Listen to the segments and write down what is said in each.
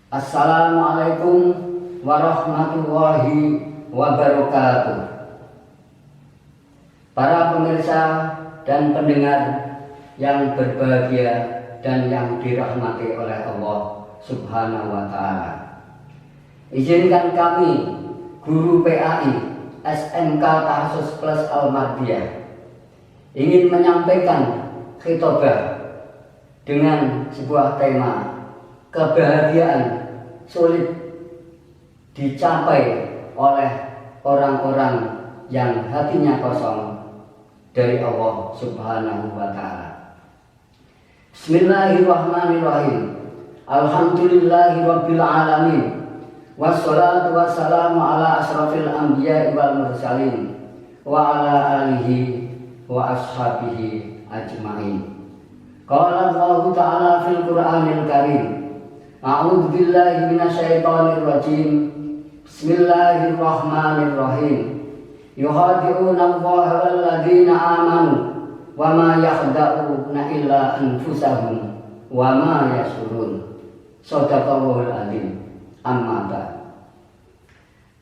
Assalamualaikum warahmatullahi wabarakatuh. Para pemirsa dan pendengar yang berbahagia dan yang dirahmati oleh Allah Subhanahu wa Ta'ala, izinkan kami, Guru PAI SMK Tahsus Plus Al-Mardiyah, ingin menyampaikan khitbah dengan sebuah tema kebahagiaan sulit dicapai oleh orang-orang yang hatinya kosong dari Allah Subhanahu wa Ta'ala. Bismillahirrahmanirrahim. Alhamdulillahirabbil alamin. Wassalatu wassalamu ala asrafil anbiya'i wal mursalin wa ala alihi wa ashabihi ajmain. Qala Allah Ta'ala fil Qur'anil Karim. A'udzu billahi minasyaitonir rajim. Bismillahirrahmanirrahim. Yuhadi'una Allaha wal ladzina amanu wa ma yakhda'una illa anfusahum wa ma yashurun. Shadaqallahul azim. Amma ba'd.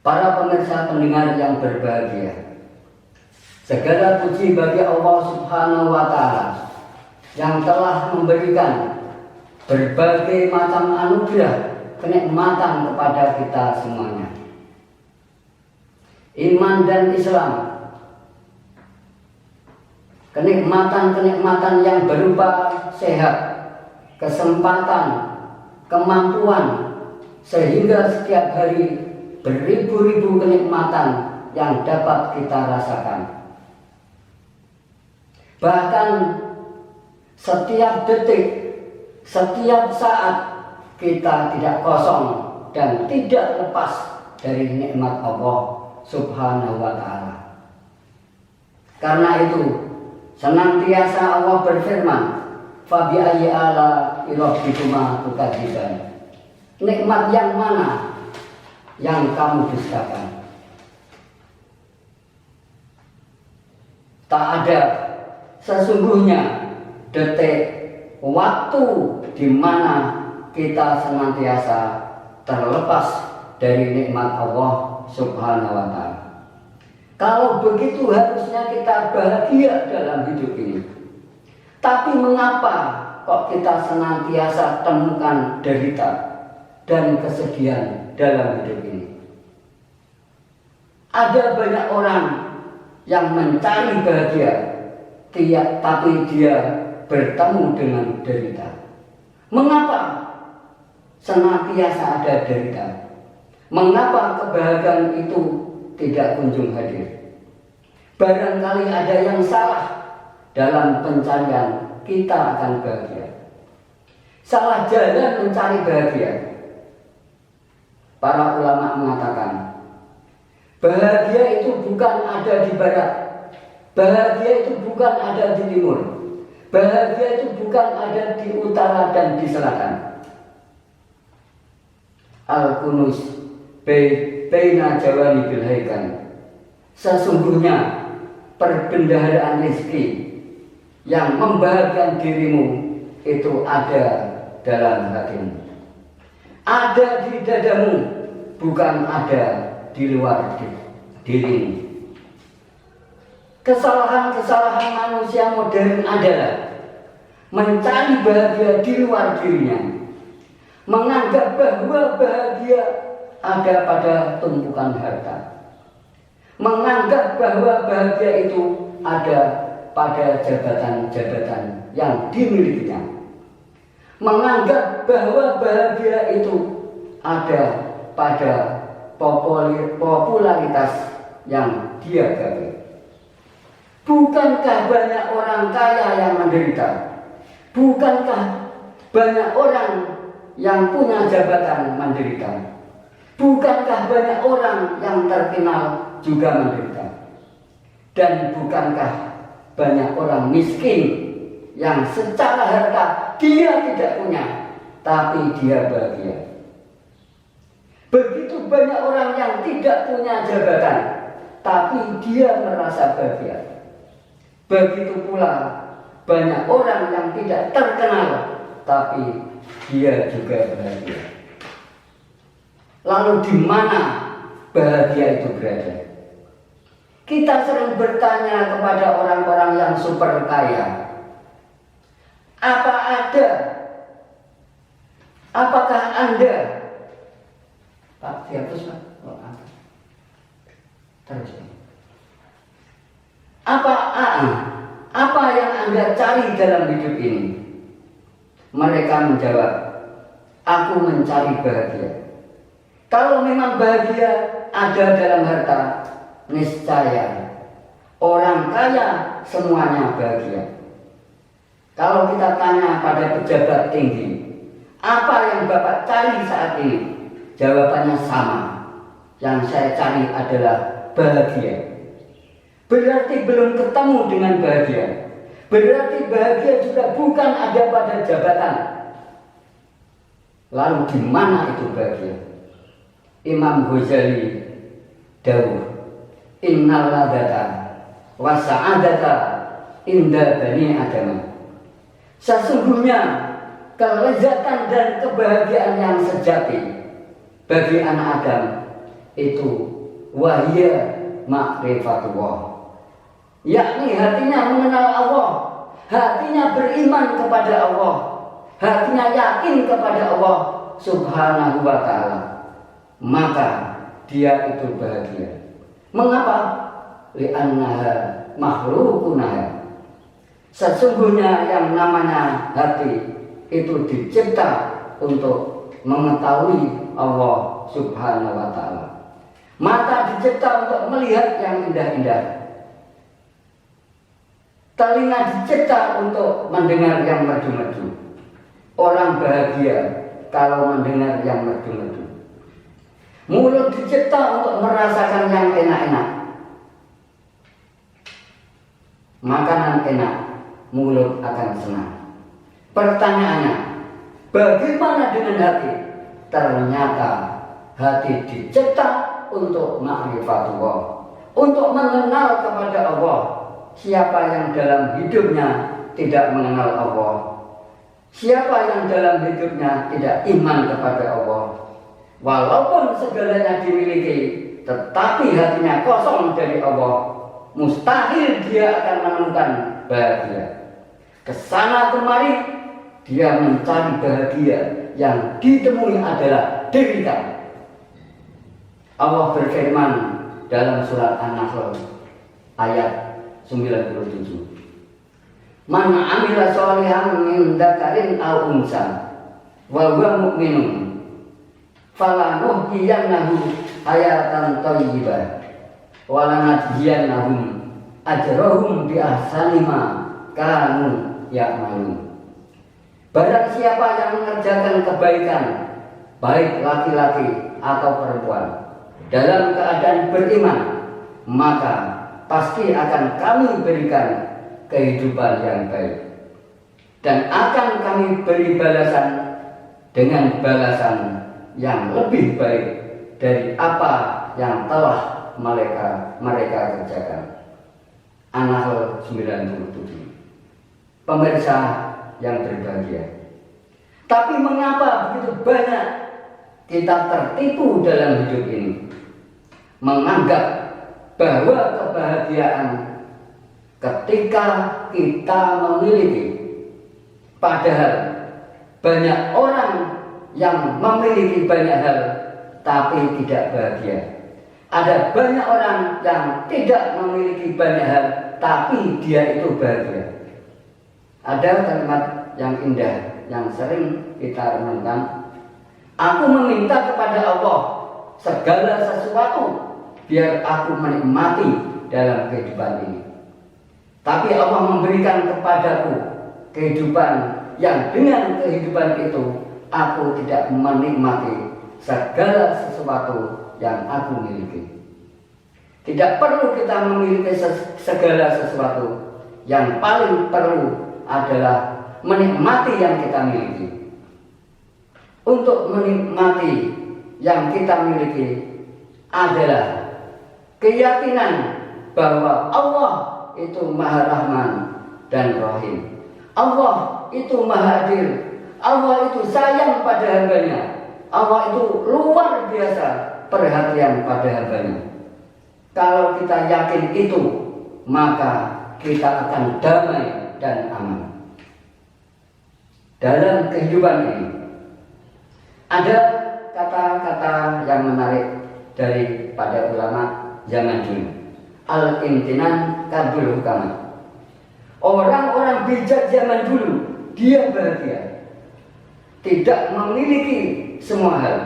Para pemirsa pendengar yang berbahagia, segala puji bagi Allah Subhanahu wa Ta'ala yang telah memberikan berbagai macam anugerah kenikmatan kepada kita semuanya. Iman dan Islam, kenikmatan-kenikmatan yang berupa sehat, kesempatan, kemampuan, sehingga setiap hari beribu-ribu kenikmatan yang dapat kita rasakan. Bahkan setiap detik, setiap saat kita tidak kosong dan tidak lepas dari nikmat Allah Subhanahu wa Ta'ala. Karena itu senantiasa Allah berfirman, fa bi ayyi ala rabbikuma tukadziban. Nikmat yang mana yang kamu dustakan? Tak ada sesungguhnya detik waktu di mana kita senantiasa terlepas dari nikmat Allah Subhanahu wa Ta'ala. Kalau begitu harusnya kita bahagia dalam hidup ini. Tapi mengapa kok kita senantiasa temukan derita dan kesedihan dalam hidup ini? Ada banyak orang yang mencari bahagia, tapi dia bertemu dengan derita. Mengapa senantiasa ada derita? Mengapa kebahagiaan itu tidak kunjung hadir? Barangkali ada yang salah dalam pencarian kita akan bahagia. Salah jalan mencari bahagia. Para ulama mengatakan, bahagia itu bukan ada di barat, bahagia itu bukan ada di timur, bahagia itu bukan ada di utara dan di selatan. Al-Kunus Baina Jawani bil Haikan. Sesungguhnya perbendaharaan rezeki yang membahagiakan dirimu itu ada dalam hatimu, ada di dadamu, bukan ada di luar dirimu. Kesalahan-kesalahan manusia modern adalah mencari bahagia di luar dirinya, menganggap bahwa bahagia ada pada tumpukan harta, menganggap bahwa bahagia itu ada pada jabatan-jabatan yang dimilikinya, menganggap bahwa bahagia itu ada pada popularitas yang dia gapai. Bukankah banyak orang kaya yang menderita? Bukankah banyak orang yang punya jabatan menderita? Bukankah banyak orang yang terkenal juga menderita? Dan bukankah banyak orang miskin yang secara harta dia tidak punya, tapi dia bahagia? Begitu banyak orang yang tidak punya jabatan, tapi dia merasa bahagia. Begitu pula banyak orang yang tidak terkenal, tapi dia juga bahagia. Lalu di mana bahagia itu berada? Kita sering bertanya kepada orang-orang yang super kaya, apakah Anda, Pak, dihapus Pak, terus, apa yang Anda cari dalam hidup ini? Mereka menjawab, aku mencari bahagia. Kalau memang bahagia ada dalam harta, niscaya orang kaya semuanya bahagia. Kalau kita tanya pada pejabat tinggi, apa yang Bapak cari saat ini? Jawabannya sama. Yang saya cari adalah bahagia. Berarti belum ketemu dengan bahagia. Berarti bahagia juga bukan ada pada jabatan. Lalu di mana itu bahagia? Imam Ghazali dawuh, innal ladata wa sa'adata inda bani Adam. Sesungguhnya kelezatan dan kebahagiaan yang sejati bagi anak Adam itu wahya ma'rifatullah, yakni hatinya mengenal Allah, hatinya beriman kepada Allah, hatinya yakin kepada Allah subhanahu wa ta'ala, maka dia itu bahagia. Mengapa? Li'annaha makhluqunaha. Sesungguhnya yang namanya hati itu dicipta untuk mengetahui Allah subhanahu wa ta'ala. Mata dicipta untuk melihat yang indah-indah. Telinga dicipta untuk mendengar yang merdu-merdu. Orang bahagia kalau mendengar yang merdu-merdu. Mulut dicipta untuk merasakan yang enak-enak. Makanan enak, mulut akan senang. Pertanyaannya, bagaimana dengan hati? Ternyata hati dicipta untuk ma'rifatullah, untuk mengenal kepada Allah. Siapa yang dalam hidupnya tidak mengenal Allah, siapa yang dalam hidupnya tidak iman kepada Allah, walaupun segalanya dimiliki, tetapi hatinya kosong dari Allah, mustahil dia akan menemukan bahagia. Kesana kemari dia mencari bahagia, yang ditemui adalah derita. Allah berfirman dalam surat An-Nahl ayat 97. Man amila sholihan min dzakarin aw unsa wa huwa mu'minun falanuhyiyannahu hayatan thayyibah wa lanajziyannahum ajrahum bi ahsani ma kanu ya'malun. Barang siapa yang mengerjakan kebaikan, baik laki-laki atau perempuan, dalam keadaan beriman, maka pasti akan kami berikan kehidupan yang baik, dan akan kami beri balasan dengan balasan yang lebih baik dari apa yang telah mereka kerjakan. An-Nahl 97. Pemirsa yang berbahagia, tapi mengapa begitu banyak kita tertipu dalam hidup ini, menganggap bahwa kebahagiaan ketika kita memiliki, padahal banyak orang yang memiliki banyak hal tapi tidak bahagia. Ada banyak orang yang tidak memiliki banyak hal tapi dia itu bahagia. Ada kalimat yang indah yang sering kita renungkan, aku meminta kepada Allah segala sesuatu biar aku menikmati dalam kehidupan ini. Tapi Allah memberikan kepadaku kehidupan yang dengan kehidupan itu aku tidak menikmati segala sesuatu yang aku miliki. Tidak perlu kita memiliki segala sesuatu. Yang paling perlu adalah menikmati yang kita miliki. Untuk menikmati yang kita miliki adalah keyakinan bahwa Allah itu Maha Rahman dan Rahim. Allah itu Maha Adil. Allah itu sayang pada hambanya. Allah itu luar biasa perhatian pada hambanya. Kalau kita yakin itu, maka kita akan damai dan aman. Dalam kehidupan ini, ada kata-kata yang menarik daripada ulama zaman dulu. Al-imtinan kadul hukama. Orang-orang bijak zaman dulu, dia bahagia. Tidak memiliki semua hal.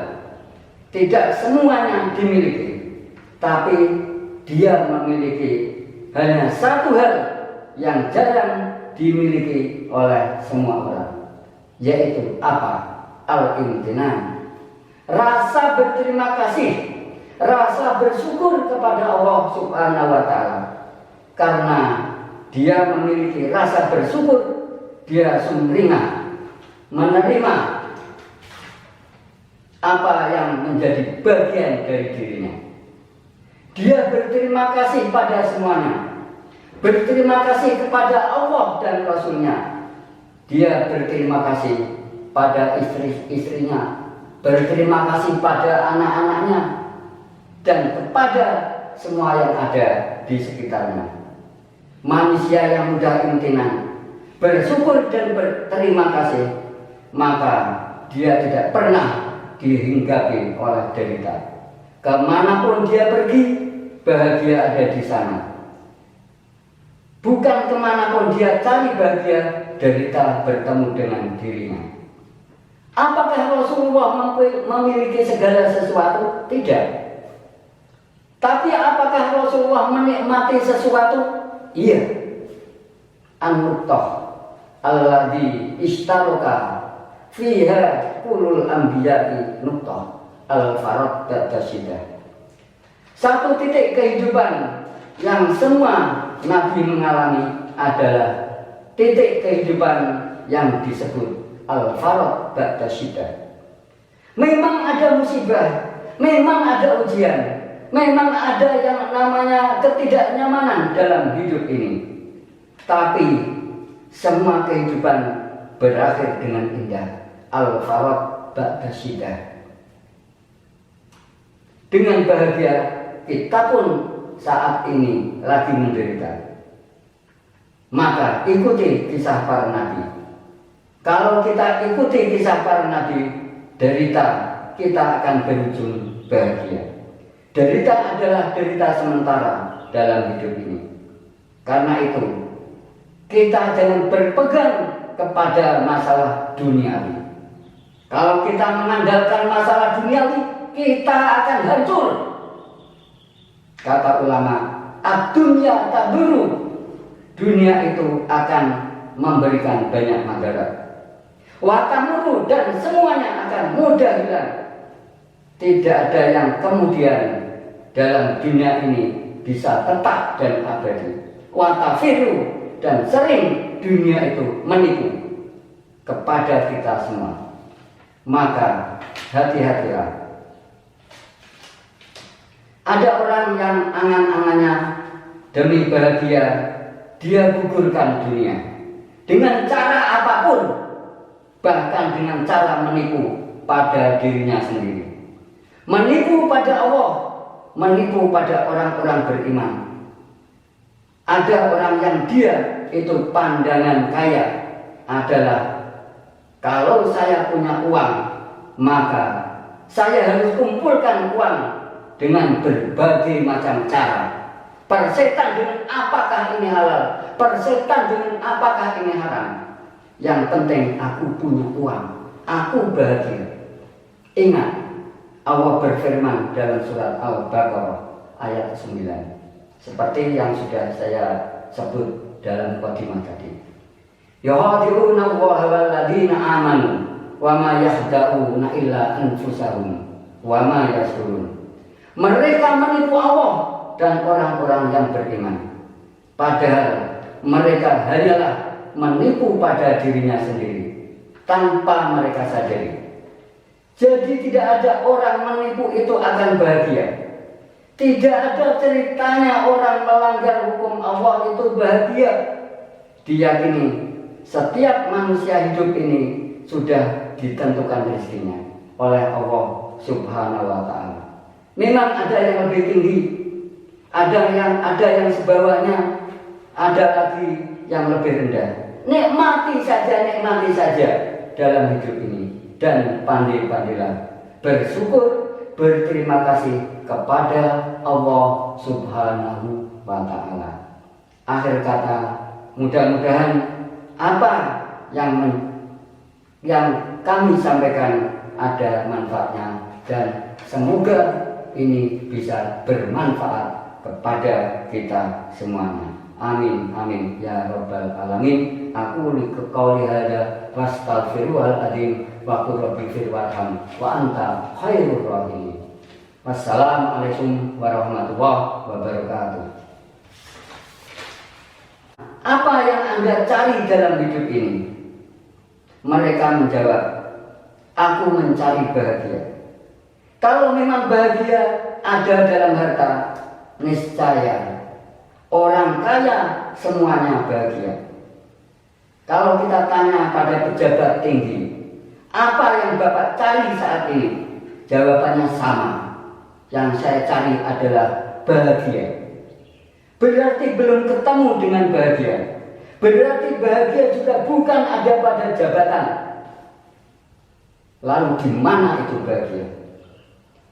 Tidak semuanya dimiliki. Tapi dia memiliki hanya satu hal yang jarang dimiliki oleh semua orang. Yaitu apa? Al-imtinan. Rasa berterima kasih, rasa bersyukur kepada Allah Subhanahu wa Ta'ala. Karena dia memiliki rasa bersyukur, dia sumringah menerima apa yang menjadi bagian dari dirinya. Dia berterima kasih pada semuanya, berterima kasih kepada Allah dan Rasulnya. Dia berterima kasih pada istri-istrinya, berterima kasih pada anak-anaknya, dan kepada semua yang ada di sekitarnya. Manusia yang mudah imtinan, bersyukur dan berterima kasih, maka dia tidak pernah dihinggapi oleh derita. Kemanapun dia pergi, bahagia ada di sana. Bukan kemanapun dia cari bahagia, derita bertemu dengan dirinya. Apakah Rasulullah memiliki segala sesuatu? Tidak. Tapi apakah Rasulullah menikmati sesuatu? Iya. An-nuqtah alladhi ishtaroka fiha kulul anbiya'i nuqtah al-farad ba'dasyida. Satu titik kehidupan yang semua Nabi mengalami adalah titik kehidupan yang disebut al-farad ba'dasyida. Memang ada musibah, memang ada ujian, memang ada yang namanya ketidaknyamanan dalam hidup ini. Tapi semua kehidupan berakhir dengan indah. Al-farad ba'dasyida. Dengan bahagia, kita pun saat ini lagi menderita. Maka ikuti kisah para nabi. Kalau kita ikuti kisah para nabi, derita kita akan berujung bahagia. Derita adalah derita sementara dalam hidup ini. Karena itu, kita jangan berpegang kepada masalah duniawi. Kalau kita mengandalkan masalah duniawi, kita akan hancur. Kata ulama, ad-dunya tadurru. Dunia itu akan memberikan banyak madarat. Wa tamurru, dan semuanya akan mudah hilang. Tidak ada yang kemudian dalam dunia ini bisa tetap dan abadi. Wa tafiru, dan sering dunia itu menipu kepada kita semua. Maka hati-hatilah. Ada orang yang angan-angannya demi bahagia, dia gugurkan dunia dengan cara apapun, bahkan dengan cara menipu pada dirinya sendiri, menipu pada Allah, menipu pada orang-orang beriman. Ada orang yang dia itu pandangan kaya adalah, kalau saya punya uang, maka saya harus kumpulkan uang dengan berbagai macam cara. Persetan dengan apakah ini halal, persetan dengan apakah ini haram. Yang penting aku punya uang, aku bahagia. Ingat, Allah berfirman dalam surat Al-Baqarah ayat 9, seperti yang sudah saya sebut dalam mukadimah tadi. Yuhadi'una Allaha wal ladzina amanu wa ma yahda'una illa anfusahum wa ma yashurun. Mereka menipu Allah dan orang-orang yang beriman, padahal mereka hanyalah menipu pada dirinya sendiri tanpa mereka sadari. Jadi tidak ada orang menipu itu akan bahagia. Tidak ada ceritanya orang melanggar hukum Allah itu bahagia. Diyakini setiap manusia hidup ini sudah ditentukan rezekinya oleh Allah Subhanahu wa ta'ala. Memang ada yang lebih tinggi, ada yang sebawahnya, ada lagi yang lebih rendah. Nikmati saja dalam hidup ini, dan pandai-pandailah bersyukur, berterima kasih kepada Allah Subhanahu wa ta'ala. Akhir kata, mudah-mudahan apa yang kami sampaikan ada manfaatnya, dan semoga ini bisa bermanfaat kepada kita semuanya. Amin amin ya rabbal alamin. Aku liqauli hada wastaghfirullahal adzim wa qul rabbighfir warham wa anta khairur rahimin. Wassalamualaikum warahmatullahi wabarakatuh. Apa yang Anda cari dalam hidup ini? Mereka menjawab, aku mencari bahagia. Kalau memang bahagia ada dalam harta, niscaya orang kaya semuanya bahagia. Kalau kita tanya pada pejabat tinggi, apa yang Bapak cari saat ini? Jawabannya sama. Yang saya cari adalah bahagia. Berarti belum ketemu dengan bahagia. Berarti bahagia juga bukan ada pada jabatan. Lalu di mana itu bahagia?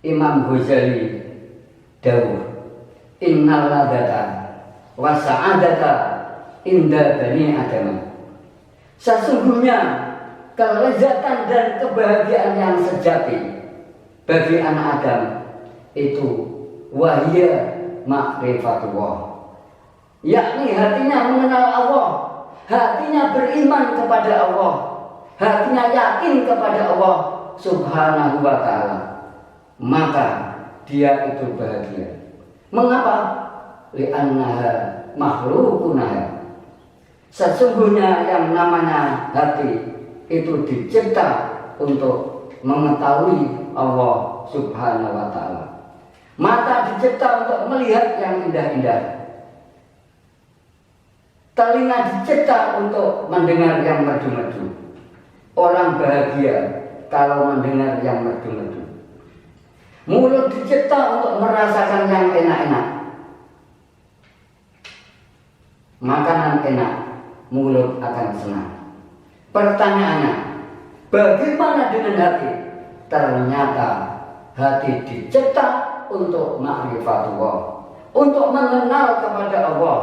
Imam Ghazali dawuh, innal ladata wa sa'adata inda bani Adam. Sesungguhnya kelezatan dan kebahagiaan yang sejati bagi anak Adam itu wahya ma'rifatullah, yakni hatinya mengenal Allah, hatinya beriman kepada Allah, hatinya yakin kepada Allah Subhanahu wa ta'ala. Maka dia itu bahagia. Mengapa? Li'annaha makhluqunaha. Sesungguhnya yang namanya hati itu dicipta untuk mengetahui Allah Subhanahu wa ta'ala. Mata dicipta untuk melihat yang indah-indah. Telinga dicipta untuk mendengar yang merdu-merdu. Orang bahagia kalau mendengar yang merdu-merdu. Mulut dicipta untuk merasakan yang enak-enak. Makanan enak, mulut akan senang. Pertanyaannya, bagaimana dengan hati? Ternyata hati dicipta untuk ma'rifatullah, untuk mengenal kepada Allah.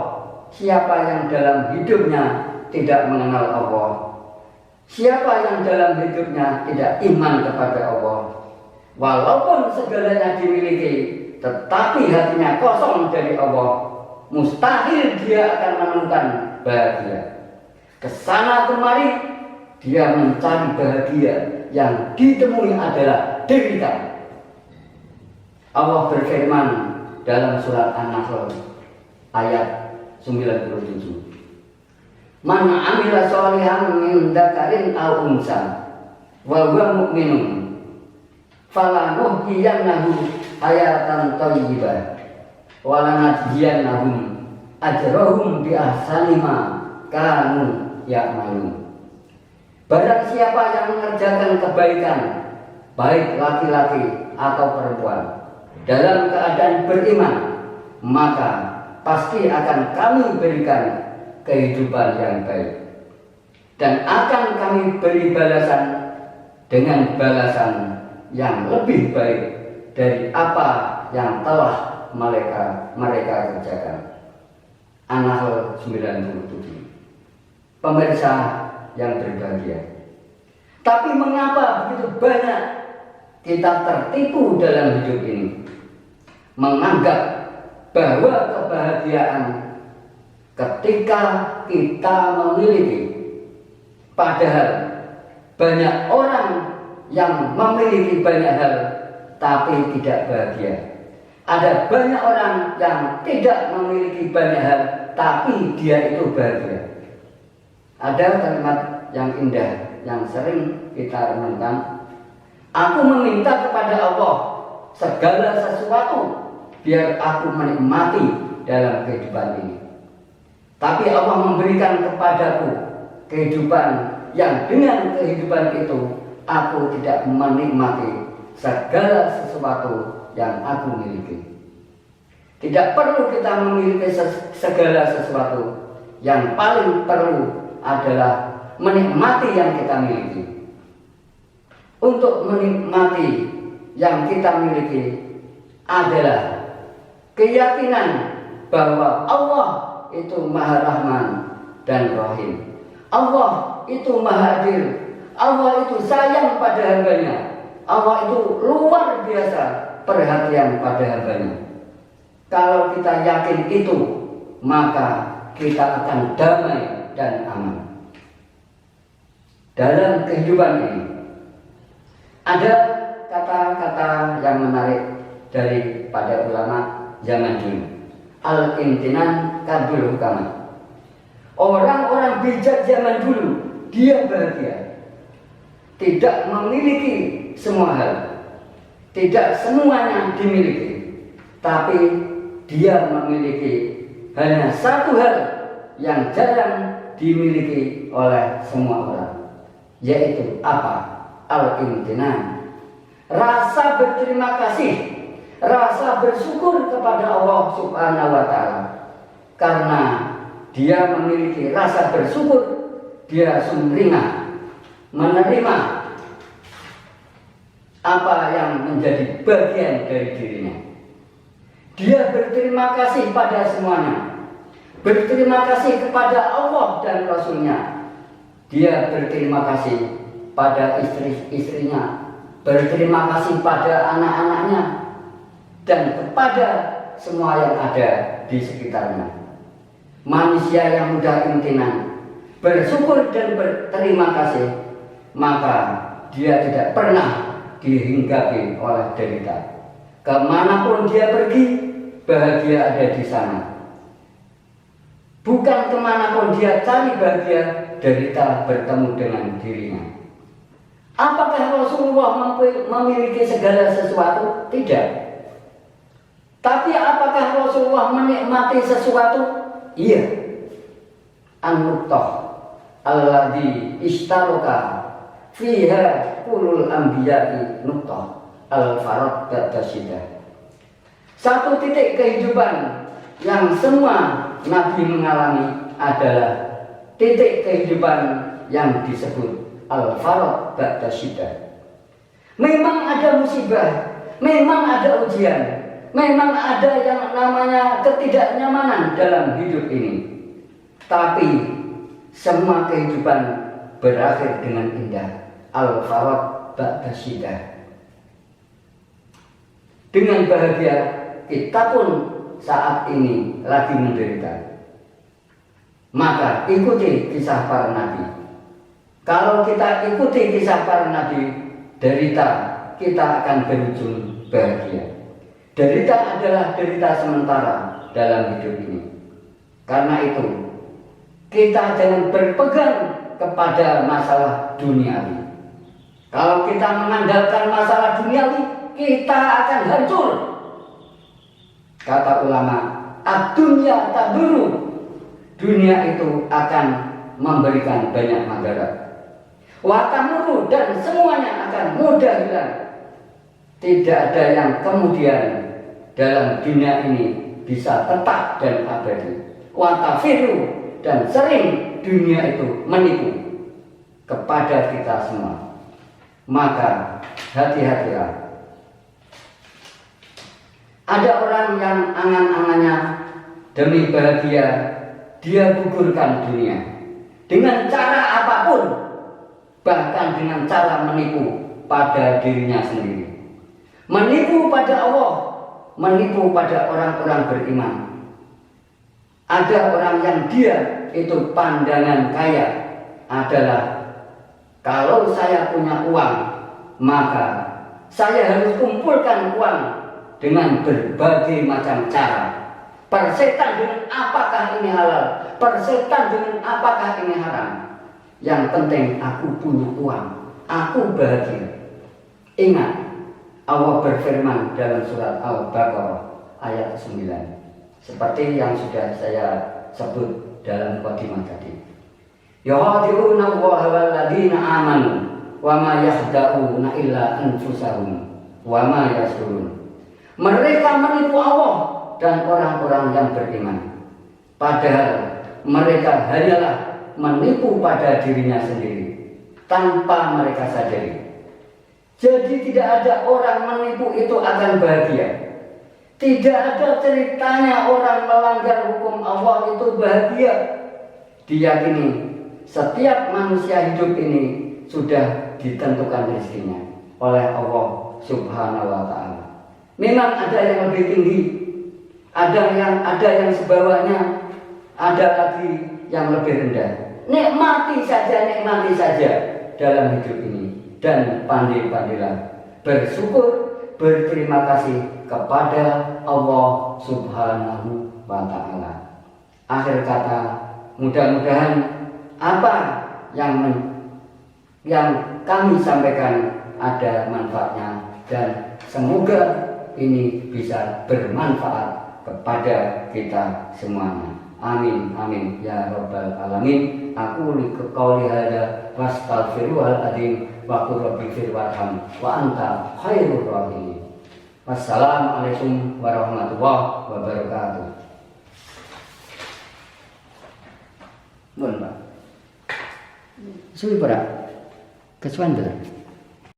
Siapa yang dalam hidupnya tidak mengenal Allah, siapa yang dalam hidupnya tidak iman kepada Allah, walaupun segalanya dimiliki, tetapi hatinya kosong dari Allah, mustahil dia akan menemukan bahagia. Kesana kemari dia mencari bahagia, yang ditemui adalah derita. Allah berfirman dalam surat An-Nahl ayat 97. Man 'amila sholihan min dzakarin aw unsa wa huwa mu'minun falanuhyiyannahu hayatan thayyibah wa lanajziyannahum ajrahum bi ahsani ma kanu ya'malun. Barang siapa yang mengerjakan kebaikan, baik laki-laki atau perempuan, dalam keadaan beriman, maka pasti akan kami berikan kehidupan yang baik, dan akan kami beri balasan dengan balasan yang lebih baik dari apa yang telah mereka kerjakan. An-Nahl 97. Pemirsa yang berbahagia, tapi mengapa begitu banyak kita tertipu dalam hidup ini, menganggap bahwa kebahagiaan ketika kita memiliki, padahal banyak orang yang memiliki banyak hal tapi tidak bahagia. Ada banyak orang yang tidak memiliki banyak hal tapi dia itu bahagia. Ada kalimat yang indah yang sering kita renungkan, aku meminta kepada Allah segala sesuatu biar aku menikmati dalam kehidupan ini. Tapi Allah memberikan kepadaku kehidupan yang dengan kehidupan itu aku tidak menikmati, segala sesuatu yang aku miliki. Tidak perlu kita memiliki segala sesuatu. Yang paling perlu adalah menikmati yang kita miliki. Untuk menikmati yang kita miliki adalah keyakinan bahwa Allah itu Maha Rahman dan Rahim. Allah itu Maha Adil. Allah itu sayang pada hambanya. Allah itu luar biasa perhatian pada hambanya. Kalau kita yakin itu, maka kita akan damai dan aman. Dalam kehidupan ini ada kata-kata yang menarik daripada ulama zaman dulu. Al-imtinan kadul hukama. Orang-orang bijak zaman dulu, dia bahagia. Tidak memiliki semua hal. Tidak semuanya dimiliki. Tapi dia memiliki hanya satu hal yang jarang dimiliki oleh semua orang. Yaitu apa? Al-imtinan. Rasa berterima kasih, rasa bersyukur kepada Allah Subhanahu wa Ta'ala. Karena dia memiliki rasa bersyukur, dia sumringah menerima apa yang menjadi bagian dari dirinya. Dia berterima kasih pada semuanya. Berterima kasih kepada Allah dan Rasulnya. Dia berterima kasih pada istri-istrinya, berterima kasih pada anak-anaknya, dan kepada semua yang ada di sekitarnya. Manusia yang mudah imtinan, bersyukur dan berterima kasih, maka dia tidak pernah dihinggapi oleh derita. Kemanapun dia pergi, bahagia ada di sana. Bukan kemanapun dia cari bahagia, derita bertemu dengan dirinya. Apakah Rasulullah memiliki segala sesuatu? Tidak. Tapi apakah Rasulullah menikmati sesuatu? Iya. An-nuqtah alladhi ishtaroka fiha kulul anbiya'i nuqtah al-farad ba'dasyidah. Satu titik kehidupan yang semua Nabi mengalami adalah titik kehidupan yang disebut al-farad ba'dasyidah. Memang ada musibah, memang ada ujian, memang ada yang namanya ketidaknyamanan dalam hidup ini. Tapi semua kehidupan berakhir dengan indah. Al-farad ba'dasyidah. Dengan bahagia, kita pun saat ini lagi menderita. Maka ikuti kisah para nabi. Kalau kita ikuti kisah para nabi, derita kita akan berujung bahagia. Derita adalah derita sementara dalam hidup ini. Karena itu, kita jangan berpegang kepada masalah duniawi. Kalau kita mengandalkan masalah duniawi, kita akan hancur. Kata ulama, ad-dunya taduru. Dunia itu akan memberikan banyak madarat. Wa tamuru, dan semuanya akan mudah hilang. Tidak ada yang kemudian dalam dunia ini bisa tetap dan abadi. Wa tafiru, dan sering dunia itu menipu kepada kita semua. Maka hati-hatilah. Ada orang yang angan-angannya demi bahagia, dia gugurkan dunia dengan cara apapun, bahkan dengan cara menipu pada dirinya sendiri, menipu pada Allah, menipu pada orang-orang beriman. Ada orang yang dia itu pandangan kaya adalah, kalau saya punya uang, maka saya harus kumpulkan uang dengan berbagai macam cara. Persetan dengan apakah ini halal, persetan dengan apakah ini haram. Yang penting aku punya uang, aku bahagia. Ingat, Allah berfirman dalam surat Al-Baqarah ayat 9, seperti yang sudah saya sebut dalam qadimah tadi. Yuhadi'una Allaha wal ladina amanu wa ma yahda'una illa anfusahum wa ma yashurun. Mereka menipu Allah dan orang-orang yang beriman, padahal mereka hanyalah menipu pada dirinya sendiri tanpa mereka sadari. Jadi tidak ada orang menipu itu akan bahagia. Tidak ada ceritanya orang melanggar hukum Allah itu bahagia. Diyakini setiap manusia hidup ini sudah ditentukan rezekinya oleh Allah Subhanahu wa Ta'ala. Memang ada yang lebih tinggi, ada yang sebawahnya, ada lagi yang lebih rendah. Nikmati saja dalam hidup ini, dan pandai-pandailah bersyukur, berterima kasih kepada Allah Subhanahu wa Ta'ala. Akhir kata, mudah-mudahan apa yang kami sampaikan ada manfaatnya, dan semoga ini bisa bermanfaat kepada kita semuanya. Amin amin ya rabbal alamin. Aku qauli hadza wastaghfirullahal adzim wa qul rabbighfir warham wa anta khairur rahimin. Wassalamualaikum warahmatullahi wabarakatuh. Mun Pak. Suwi para kesuwen